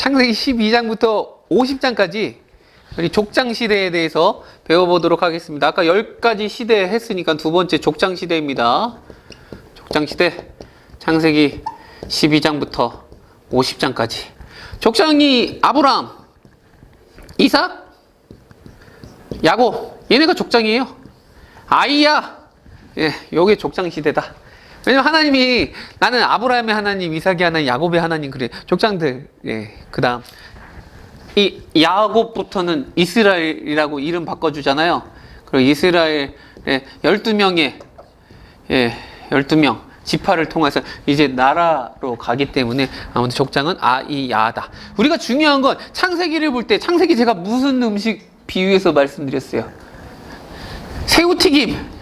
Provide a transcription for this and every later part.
창세기 12장부터 50장까지 우리 족장 시대에 대해서 배워보도록 하겠습니다. 아까 10가지 시대 했으니까 두 번째 족장 시대입니다. 족장 시대 창세기 12장부터 50장까지. 족장이 아브라함, 이삭, 야곱, 얘네가 족장이에요. 아이야, 예, 요게 족장 시대다. 왜냐면 하나님이 나는 아브라함의 하나님, 이삭의 하나님, 야곱의 하나님, 그래 족장들. 예, 그다음 이 야곱부터는 이스라엘이라고 이름 바꿔주잖아요. 그리고 이스라엘의 12명의 12명 지파를 통해서 이제 나라로 가기 때문에 아무튼 족장은 아이야다. 우리가 중요한 건 창세기를 볼 때, 창세기 제가 무슨 음식 비유해서 말씀드렸어요? 새우튀김.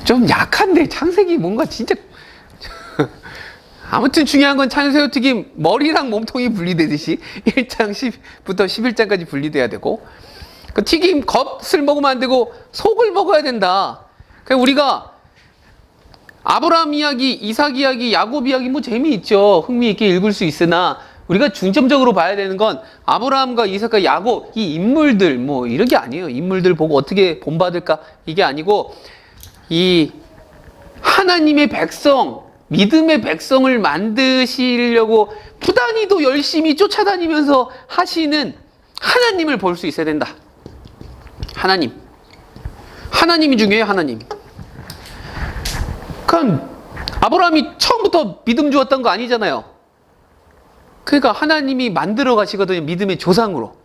좀 약한데 창세기 뭔가 진짜 아무튼 중요한 건 찬새우튀김 머리랑 몸통이 분리되듯이 1장 10부터 11장까지 분리돼야 되고, 그 튀김 겉을 먹으면 안 되고 속을 먹어야 된다. 그러니까 우리가 아브라함 이야기, 이삭 이야기, 야곱 이야기 뭐 재미있죠. 흥미있게 읽을 수 있으나 우리가 중점적으로 봐야 되는 건 아브라함과 이삭과 야곱 이 인물들 뭐 이런 게 아니에요. 인물들 보고 어떻게 본받을까 이게 아니고, 이 하나님의 백성, 믿음의 백성을 만드시려고 부단히도 열심히 쫓아다니면서 하시는 하나님을 볼 수 있어야 된다. 하나님이 중요해요. 하나님. 그럼 아브라함이 처음부터 믿음 주었던 거 아니잖아요. 그러니까 하나님이 만들어 가시거든요. 믿음의 조상으로.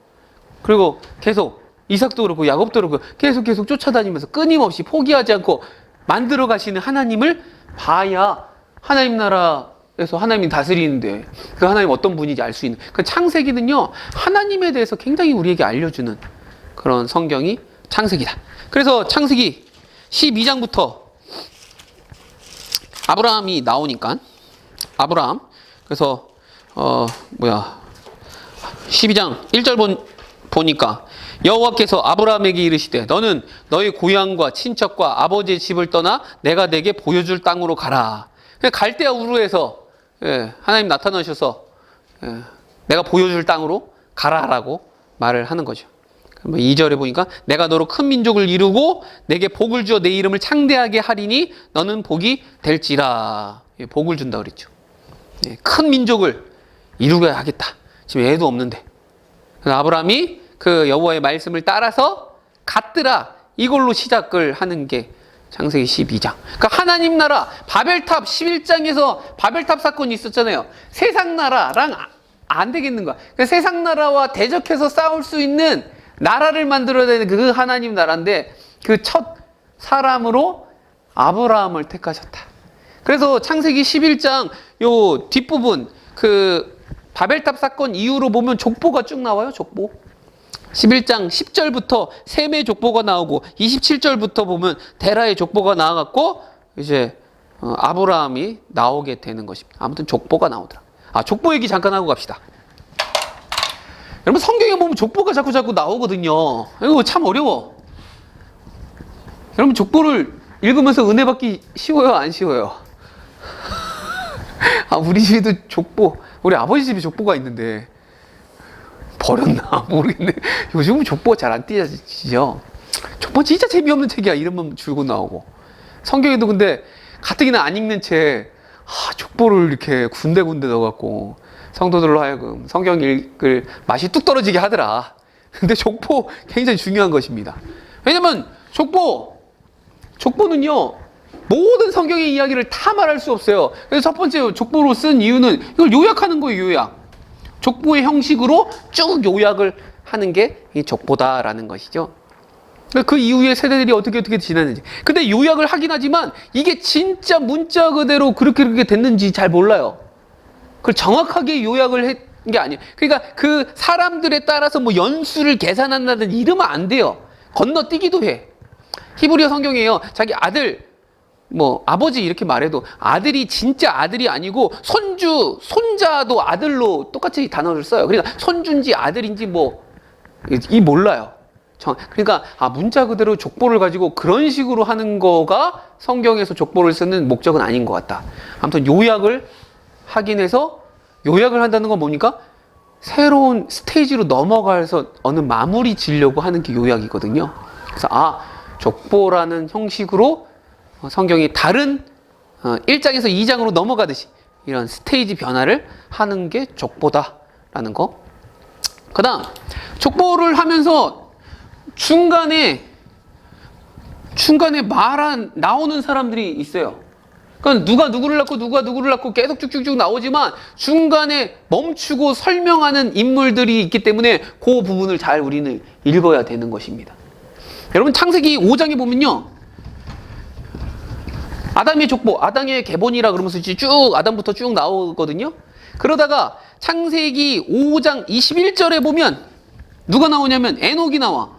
그리고 계속 이삭도 그렇고 야곱도 그렇고 계속 쫓아다니면서 끊임없이 포기하지 않고 만들어 가시는 하나님을 봐야 하나님 나라에서 하나님이 다스리는데 그 하나님 어떤 분인지 알 수 있는, 그 창세기는요 하나님에 대해서 굉장히 우리에게 알려주는 그런 성경이 창세기다. 그래서 창세기 12장부터 아브라함이 나오니까 아브라함, 그래서 12장 1절 보니까 여호와께서 아브라함에게 이르시되 너는 너희 고향과 친척과 아버지의 집을 떠나 내가 내게 보여줄 땅으로 가라. 갈대아 우르에서 하나님 나타나셔서 내가 보여줄 땅으로 가라라고 말을 하는 거죠. 2절에 보니까 내가 너로 큰 민족을 이루고 내게 복을 주어 내 이름을 창대하게 하리니 너는 복이 될지라. 복을 준다 그랬죠. 큰 민족을 이루게 하겠다. 지금 애도 없는데. 그래서 아브라함이 그 여호와의 말씀을 따라서 갔더라. 이걸로 시작을 하는 게 창세기 12장. 그러니까 하나님 나라, 바벨탑 11장에서 바벨탑 사건이 있었잖아요. 세상 나라랑 안 되겠는 거야. 그러니까 세상 나라와 대적해서 싸울 수 있는 나라를 만들어야 되는 그 하나님 나라인데 그 첫 사람으로 아브라함을 택하셨다. 그래서 창세기 11장 요 뒷부분 그 바벨탑 사건 이후로 보면 족보가 쭉 나와요. 족보. 11장 10절부터 셈의 족보가 나오고 27절부터 보면 데라의 족보가 나와갖고 이제 아브라함이 나오게 되는 것입니다. 아무튼 족보가 나오더라. 족보 얘기 잠깐 하고 갑시다. 여러분 성경에 보면 족보가 자꾸 나오거든요. 이거 참 어려워. 여러분 족보를 읽으면서 은혜 받기 쉬워요? 안 쉬워요? 우리 집에도 족보, 우리 아버지 집에 족보가 있는데 버렸나 모르겠네. 요즘은 족보가 잘 안 띄어지죠. 족보 진짜 재미없는 책이야. 이름만 줄고 나오고. 성경에도 근데 가뜩이나 안 읽는 책 족보를 이렇게 군데군데 넣어갖고 성도들로 하여금 성경 읽을 맛이 뚝 떨어지게 하더라. 근데 족보 굉장히 중요한 것입니다. 왜냐면 족보는요 모든 성경의 이야기를 다 말할 수 없어요. 그래서 첫 번째 족보로 쓴 이유는 이걸 요약하는 거예요. 요약. 족보의 형식으로 쭉 요약을 하는 게 이 족보다라는 것이죠. 그 이후에 세대들이 어떻게 지났는지. 근데 요약을 하긴 하지만 이게 진짜 문자 그대로 그렇게 됐는지 잘 몰라요. 그걸 정확하게 요약을 한 게 아니에요. 그러니까 그 사람들에 따라서 뭐 연수를 계산한다든지 이러면 안 돼요. 건너뛰기도 해. 히브리어 성경이에요. 자기 아들, 아버지 이렇게 말해도 아들이 진짜 아들이 아니고 손자도 아들로 똑같이 단어를 써요. 그러니까 손주인지 아들인지 이 몰라요. 그러니까 문자 그대로 족보를 가지고 그런 식으로 하는 거가 성경에서 족보를 쓰는 목적은 아닌 것 같다. 아무튼 요약을 확인해서 요약을 한다는 건 뭡니까? 새로운 스테이지로 넘어가서 어느 마무리 지려고 하는 게 요약이거든요. 그래서 족보라는 형식으로 성경이 다른 1장에서 2장으로 넘어가듯이 이런 스테이지 변화를 하는 게 족보다라는 거. 그 다음 족보를 하면서 중간에 나오는 사람들이 있어요. 그러니까 누가 누구를 낳고 계속 쭉쭉쭉 나오지만 중간에 멈추고 설명하는 인물들이 있기 때문에 그 부분을 잘 우리는 읽어야 되는 것입니다. 여러분 창세기 5장에 보면요, 아담의 족보, 아담의 계본이라 그러면서 쭉 아담부터 쭉 나오거든요. 그러다가 창세기 5장 21절에 보면 누가 나오냐면 에녹이 나와.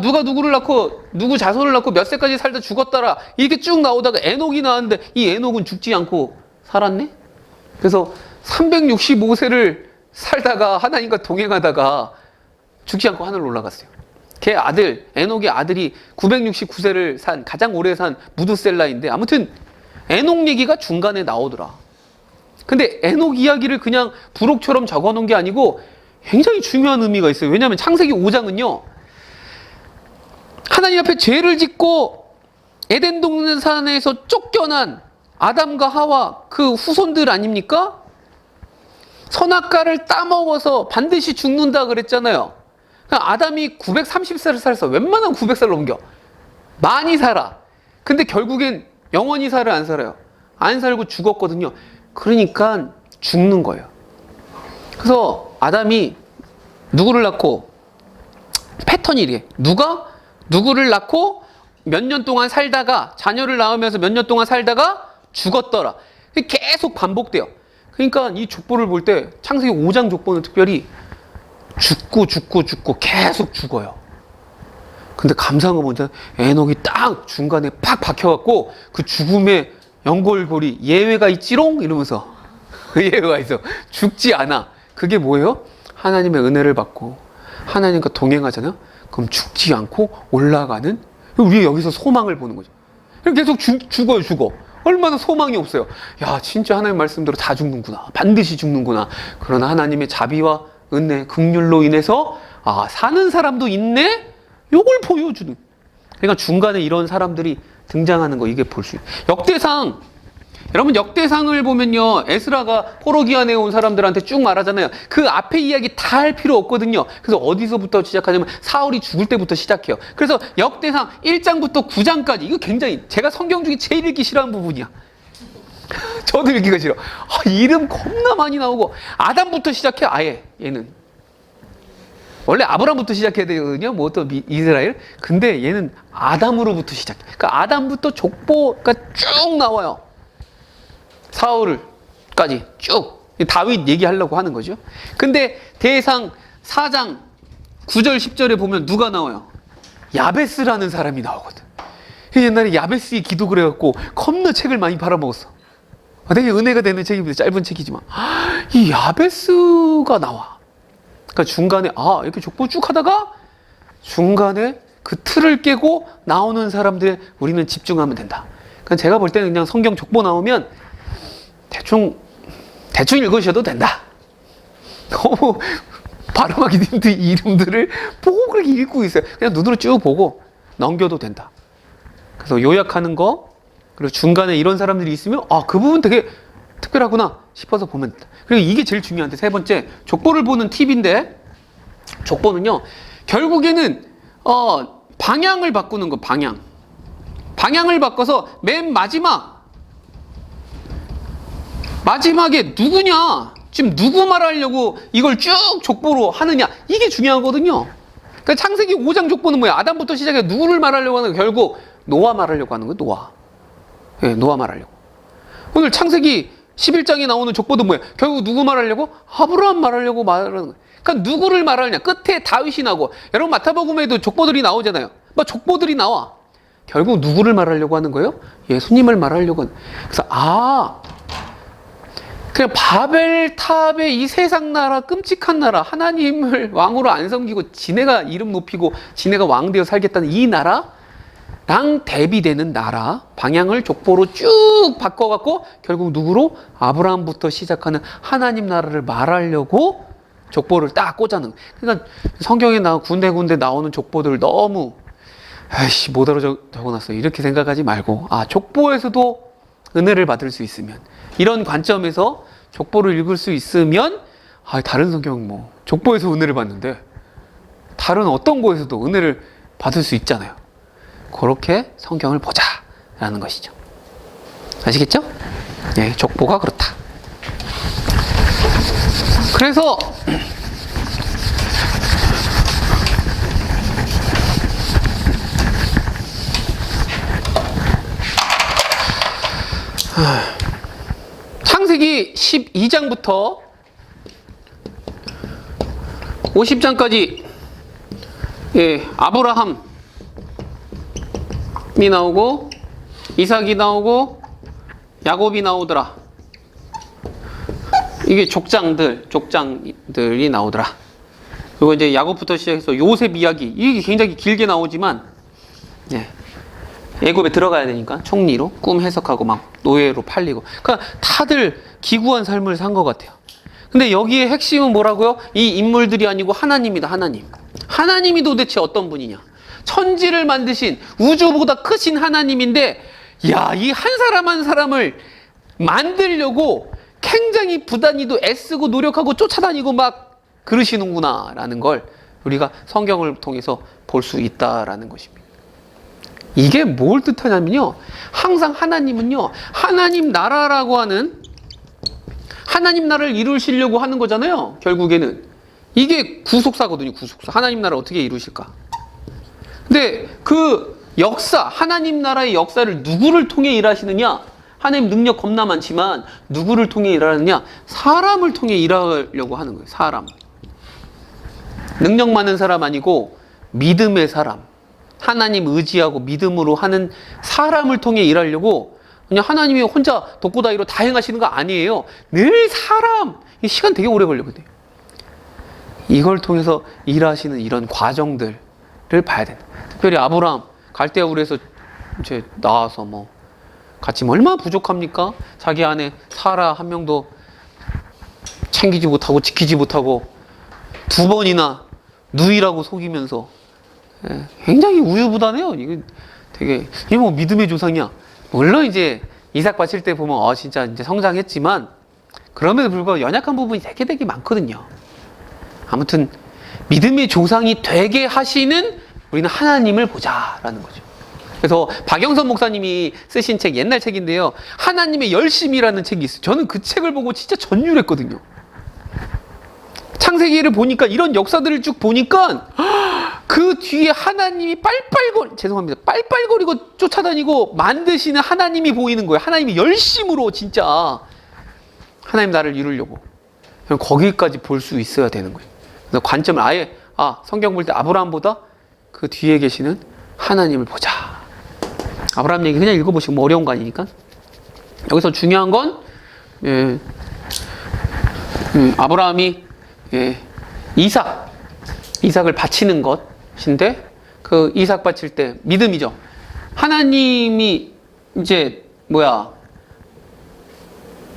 누가 누구를 낳고 누구 자손을 낳고 몇 세까지 살다 죽었더라 이렇게 쭉 나오다가 에녹이 나왔는데 이 에녹은 죽지 않고 살았네. 그래서 365세를 살다가 하나님과 동행하다가 죽지 않고 하늘로 올라갔어요. 걔 아들, 에녹의 아들이 969세를 산 가장 오래 산 무두셀라인데, 아무튼 에녹 얘기가 중간에 나오더라. 근데 에녹 이야기를 그냥 부록처럼 적어놓은 게 아니고 굉장히 중요한 의미가 있어요. 왜냐하면 창세기 5장은요, 하나님 앞에 죄를 짓고 에덴 동산에서 쫓겨난 아담과 하와 그 후손들 아닙니까? 선악과를 따먹어서 반드시 죽는다 그랬잖아요. 아담이 930살을 살았어. 웬만하면 900살 넘겨. 많이 살아. 근데 결국엔 영원히 살아, 안 살아요? 안 살고 죽었거든요. 그러니까 죽는 거예요. 그래서 아담이 누구를 낳고, 패턴이 이래. 누구를 낳고 몇 년 동안 살다가, 자녀를 낳으면서 몇 년 동안 살다가 죽었더라. 계속 반복돼요. 그러니까 이 족보를 볼 때 창세기 5장 족보는 특별히 죽고 계속 죽어요. 근데 감사한 건 뭐냐, 에녹이 딱 중간에 팍 박혀갖고 그 죽음의 연골고리 예외가 있지롱 이러면서 예외가 있어. 죽지 않아. 그게 뭐예요? 하나님의 은혜를 받고 하나님과 동행하잖아요. 그럼 죽지 않고 올라가는, 우리 여기서 소망을 보는 거죠. 계속 죽어. 얼마나 소망이 없어요. 야, 진짜 하나님 말씀대로 다 죽는구나. 반드시 죽는구나. 그러나 하나님의 자비와 은혜, 긍휼로 인해서 사는 사람도 있네? 요걸 보여주는. 그러니까 중간에 이런 사람들이 등장하는 거, 이게 볼 수 있어요. 역대상, 여러분 역대상을 보면요, 에스라가 포로기한에 온 사람들한테 쭉 말하잖아요. 그 앞에 이야기 다 할 필요 없거든요. 그래서 어디서부터 시작하냐면 사울이 죽을 때부터 시작해요. 그래서 역대상 1장부터 9장까지, 이거 굉장히 제가 성경 중에 제일 읽기 싫어하는 부분이야. 저도 읽기가 싫어. 이름 겁나 많이 나오고, 아담부터 시작해. 아예 얘는 원래 아브라함부터 시작해야 되거든요. 뭐 또 이스라엘. 근데 얘는 아담으로부터 시작해. 그러니까 아담부터 족보가 쭉 나와요. 사울까지 쭉 다윗 얘기하려고 하는 거죠. 근데 대상 4장 9절 10절에 보면 누가 나와요? 야베스라는 사람이 나오거든. 옛날에 야베스의 기도를 해갖고 겁나 책을 많이 팔아먹었어. 되게 은혜가 되는 책입니다. 짧은 책이지만 이 야베스가 나와. 그러니까 중간에 이렇게 족보 쭉 하다가 중간에 그 틀을 깨고 나오는 사람들에 우리는 집중하면 된다. 그러니까 제가 볼 때는 그냥 성경 족보 나오면 대충 읽으셔도 된다. 너무 발음하기 힘든 이름들을 보고 그렇게 읽고 있어요. 그냥 눈으로 쭉 보고 넘겨도 된다. 그래서 요약하는 거, 그리고 중간에 이런 사람들이 있으면 그 부분 되게 특별하구나 싶어서 보면 된다. 그리고 이게 제일 중요한데, 세 번째, 족보를 보는 팁인데, 족보는요 결국에는 방향을 바꾸는 거. 방향을 바꿔서 맨 마지막에 누구냐, 지금 누구 말하려고 이걸 쭉 족보로 하느냐, 이게 중요하거든요. 그러니까 창세기 5장 족보는 뭐야? 아담부터 시작해 누구를 말하려고 하는 거야? 결국 노아 말하려고 하는 거예요. 노아. 네, 노아 말하려고. 오늘 창세기 11장에 나오는 족보도 뭐야? 결국 누구 말하려고? 아브라함 말하려고 말하는 거예요. 그러니까 누구를 말하느냐. 끝에 다윗이 나오고, 여러분 마태복음에도 족보들이 나오잖아요. 족보들이 나와. 결국 누구를 말하려고 하는 거예요? 예수님을 말하려고 하는. 그래서 그냥 바벨탑의 이 세상 나라, 끔찍한 나라, 하나님을 왕으로 안 섬기고 지네가 이름 높이고 지네가 왕 되어 살겠다는 이 나라, 랑 대비되는 나라 방향을 족보로 쭉 바꿔갖고 결국 누구로? 아브라함부터 시작하는 하나님 나라를 말하려고 족보를 딱 꽂아놓은. 그러니까 성경에 군데군데 나오는 족보들을 너무 아이씨 못 알아 적어놨어 이렇게 생각하지 말고 족보에서도 은혜를 받을 수 있으면 이런 관점에서 족보를 읽을 수 있으면 다른 성경 뭐 족보에서 은혜를 받는데 다른 어떤 거에서도 은혜를 받을 수 있잖아요. 그렇게 성경을 보자라는 것이죠. 아시겠죠? 네, 족보가 그렇다. 그래서 창세기 12장부터 50장까지 아브라함이 나오고 이삭이 나오고 야곱이 나오더라. 이게 족장들이 나오더라. 그리고 이제 야곱부터 시작해서 요셉 이야기 이게 굉장히 길게 나오지만 애굽에 들어가야 되니까 총리로 꿈 해석하고 막 노예로 팔리고 그러니까 다들 기구한 삶을 산 것 같아요. 근데 여기에 핵심은 뭐라고요? 이 인물들이 아니고 하나님이다. 하나님이 도대체 어떤 분이냐? 천지를 만드신 우주보다 크신 하나님인데 이 한 사람 한 사람을 만들려고 굉장히 부단히도 애쓰고 노력하고 쫓아다니고 막 그러시는구나 라는 걸 우리가 성경을 통해서 볼 수 있다라는 것입니다. 이게 뭘 뜻하냐면요, 항상 하나님은요 하나님 나라라고 하는 하나님 나라를 이루시려고 하는 거잖아요. 결국에는 이게 구속사거든요. 구속사. 하나님 나라를 어떻게 이루실까? 근데 그 역사, 하나님 나라의 역사를 누구를 통해 일하시느냐? 하나님 능력 겁나 많지만 누구를 통해 일하느냐? 사람을 통해 일하려고 하는 거예요. 사람. 능력 많은 사람 아니고 믿음의 사람. 하나님 의지하고 믿음으로 하는 사람을 통해 일하려고 그냥 하나님이 혼자 독고다이로 다 행하시는 거 아니에요. 늘 사람. 시간 되게 오래 걸리거든요. 이걸 통해서 일하시는 이런 과정들을 봐야 된다. 특별히 아브라함 갈대아 우르에서 이제 나와서 뭐 같이 얼마나 부족합니까? 자기 아내 사라 한 명도 챙기지 못하고 지키지 못하고 2번이나 누이라고 속이면서 굉장히 우유부단해요. 이게 되게 이게 뭐 믿음의 조상이야. 물론 이제 이삭 바칠 때 보면 진짜 이제 성장했지만 그럼에도 불구하고 연약한 부분이 되게 많거든요. 아무튼 믿음의 조상이 되게 하시는 우리는 하나님을 보자라는 거죠. 그래서 박영선 목사님이 쓰신 책, 옛날 책인데요, 하나님의 열심이라는 책이 있어요. 저는 그 책을 보고 진짜 전율했거든요. 창세기를 보니까 이런 역사들을 쭉 보니까 그 뒤에 하나님이 빨빨거리고 쫓아다니고 만드시는 하나님이 보이는 거예요. 하나님이 열심으로 진짜 하나님 나라를 이루려고. 거기까지 볼 수 있어야 되는 거예요. 그래서 관점을 아예 성경 볼 때 아브라함보다 그 뒤에 계시는 하나님을 보자. 아브라함 얘기 그냥 읽어보시고 뭐 어려운 거 아니니까. 여기서 중요한 건 아브라함이 이삭을 바치는 것인데 그 이삭 바칠 때 믿음이죠. 하나님이 이제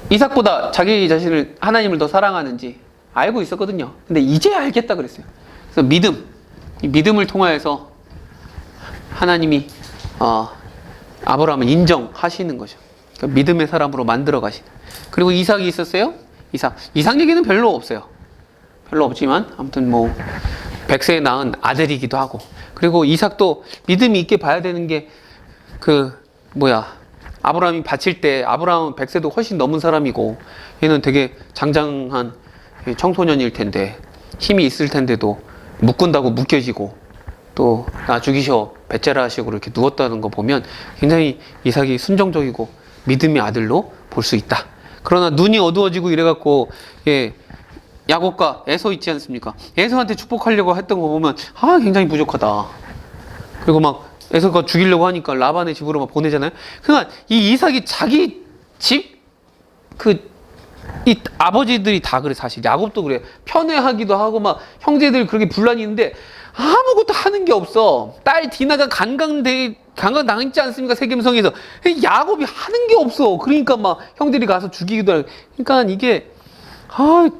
이삭보다 자기 자신을 하나님을 더 사랑하는지 알고 있었거든요. 근데 이제 알겠다 그랬어요. 그래서 이 믿음을 통하여서 하나님이 아브라함을 인정하시는 거죠. 그러니까 믿음의 사람으로 만들어 가시는. 그리고 이삭이 있었어요. 이삭 얘기는 별로 없어요. 별로 없지만 아무튼 뭐 100세에 낳은 아들이기도 하고. 그리고 이삭도 믿음이 있게 봐야 되는 게 아브라함이 바칠 때 아브라함은 100세도 훨씬 넘은 사람이고 얘는 되게 장장한 청소년일 텐데 힘이 있을 텐데도 묶은다고 묶여지고 또 나 죽이셔 벳제라 식으로 이렇게 누웠다는 거 보면 굉장히 이삭이 순종적이고 믿음의 아들로 볼 수 있다. 그러나 눈이 어두워지고 이래갖고 야곱과 에서 있지 않습니까? 에서한테 축복하려고 했던 거 보면 굉장히 부족하다. 그리고 막 에서가 죽이려고 하니까 라반의 집으로 막 보내잖아요. 그러니까 이 이삭이 자기 집 이 아버지들이 다 그래. 사실 야곱도 그래. 편애하기도 하고 막 형제들 그렇게 분란이 있는데 아무것도 하는 게 없어. 딸 디나가 강간당했지 않습니까? 세겜성에서. 야곱이 하는 게 없어. 그러니까 막 형들이 가서 죽이기도 하고. 그러니까 이게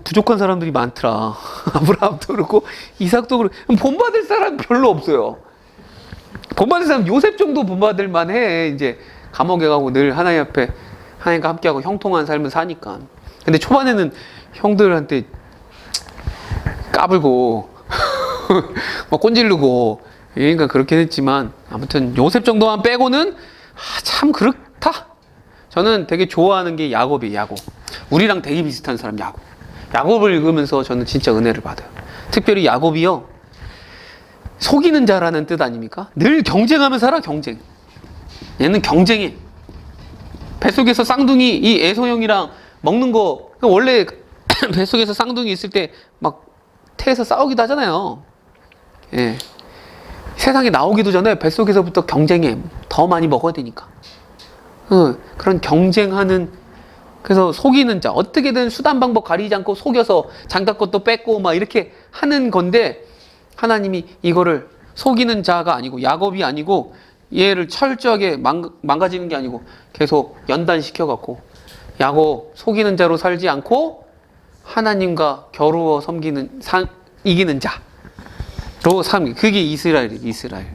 부족한 사람들이 많더라. 아브라함도 그렇고 이삭도 그렇고. 본받을 사람 별로 없어요. 본받을 사람 요셉 정도 본받을 만해. 이제 감옥에 가고 늘 하나님 앞에 하나님과 함께하고 형통한 삶을 사니까. 근데 초반에는 형들한테 까불고 막 꼰질르고 그러니까 그렇긴 했지만 아무튼 요셉 정도만 빼고는 참 그렇다. 저는 되게 좋아하는 게 야곱이에요. 야곱. 우리랑 되게 비슷한 사람 야곱. 야곱을 읽으면서 저는 진짜 은혜를 받아요. 특별히 야곱이요, 속이는 자라는 뜻 아닙니까? 늘 경쟁하면서 살아. 경쟁. 얘는 경쟁해. 뱃속에서 쌍둥이 이 에서 형이랑 먹는 거, 원래 뱃속에서 쌍둥이 있을 때 막 태에서 싸우기도 하잖아요. 예. 세상에 나오기도 전에 뱃속에서부터 경쟁해. 더 많이 먹어야 되니까. 그런 경쟁하는, 그래서 속이는 자, 어떻게든 수단 방법 가리지 않고 속여서 장작 것도 뺏고 막 이렇게 하는 건데, 하나님이 이거를 속이는 자가 아니고 야곱이 아니고 얘를 철저하게 망가지는 게 아니고 계속 연단시켜갖고 야곱 속이는 자로 살지 않고 하나님과 겨루어 섬기는 이기는 자로 삶. 그게 이스라엘이에요. 이스라엘.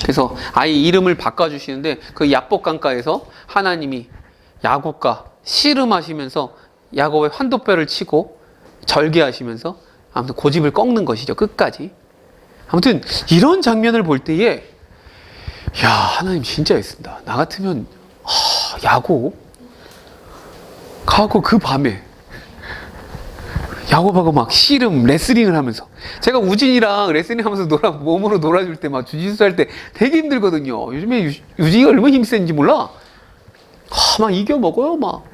그래서 아예 이름을 바꿔주시는데 그 야복강가에서 하나님이 야곱과 씨름하시면서 야곱의 환도뼈를 치고 절개하시면서 아무튼 고집을 꺾는 것이죠. 끝까지. 아무튼 이런 장면을 볼 때에 야, 하나님 진짜 있습니다. 나 같으면 야곱 가고 그 밤에 야곱하고 막 씨름 레슬링을 하면서, 제가 우진이랑 레슬링 하면서 몸으로 놀아줄 때 막 주짓수 할 때 되게 힘들거든요. 요즘에 유진이가 얼마나 힘센지 몰라. 막 이겨 먹어요. 막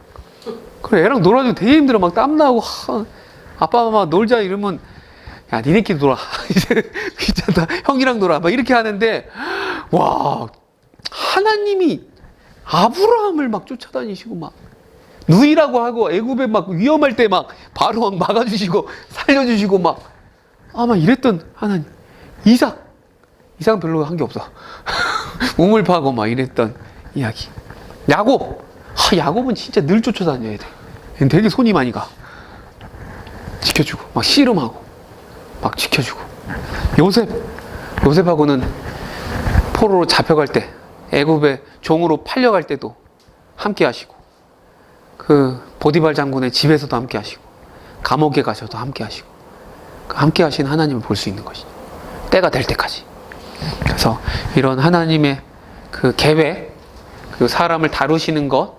그래, 애랑 놀아주고 되게 힘들어. 막 땀나고 아빠가 막 놀자 이러면 야, 니네끼리 놀아. 이제 귀찮다. 형이랑 놀아. 막 이렇게 하는데, 와, 하나님이 아브라함을 막 쫓아다니시고 막 누이라고 하고 애굽에 막 위험할 때 막 바로 막 막아주시고 살려주시고 막 이랬던 하나님. 이삭은 별로 한 게 없어. 우물 파고 막 이랬던 이야기. 야곱은 진짜 늘 쫓아다녀야 돼. 되게 손이 많이 가. 지켜주고 막 씨름하고 막 지켜주고. 요셉하고는 포로로 잡혀갈 때, 애굽에 종으로 팔려갈 때도 함께 하시고, 그 보디발 장군의 집에서도 함께 하시고, 감옥에 가셔도 함께 하시고, 함께 하신 하나님을 볼 수 있는 것이죠. 때가 될 때까지. 그래서 이런 하나님의 그 계획, 그 사람을 다루시는 것,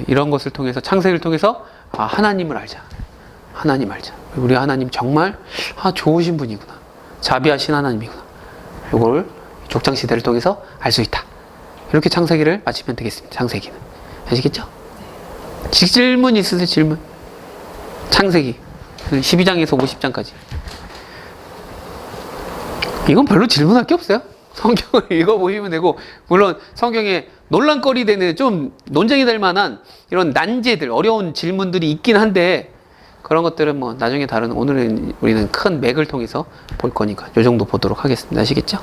이런 것을 통해서, 창세기를 통해서 하나님을 알자. 하나님 알자. 우리 하나님 정말 좋으신 분이구나. 자비하신 하나님이구나. 이걸 족장시대를 통해서 알 수 있다. 이렇게 창세기를 마치면 되겠습니다. 창세기는. 아시겠죠? 질문 있으세요? 질문. 창세기 12장에서 50장까지. 이건 별로 질문할 게 없어요. 성경을 읽어보시면 되고, 물론 성경에 논란거리 되는, 좀 논쟁이 될 만한 이런 난제들, 어려운 질문들이 있긴 한데, 그런 것들은 뭐 나중에 오늘은 우리는 큰 맥을 통해서 볼 거니까 요 정도 보도록 하겠습니다. 아시겠죠?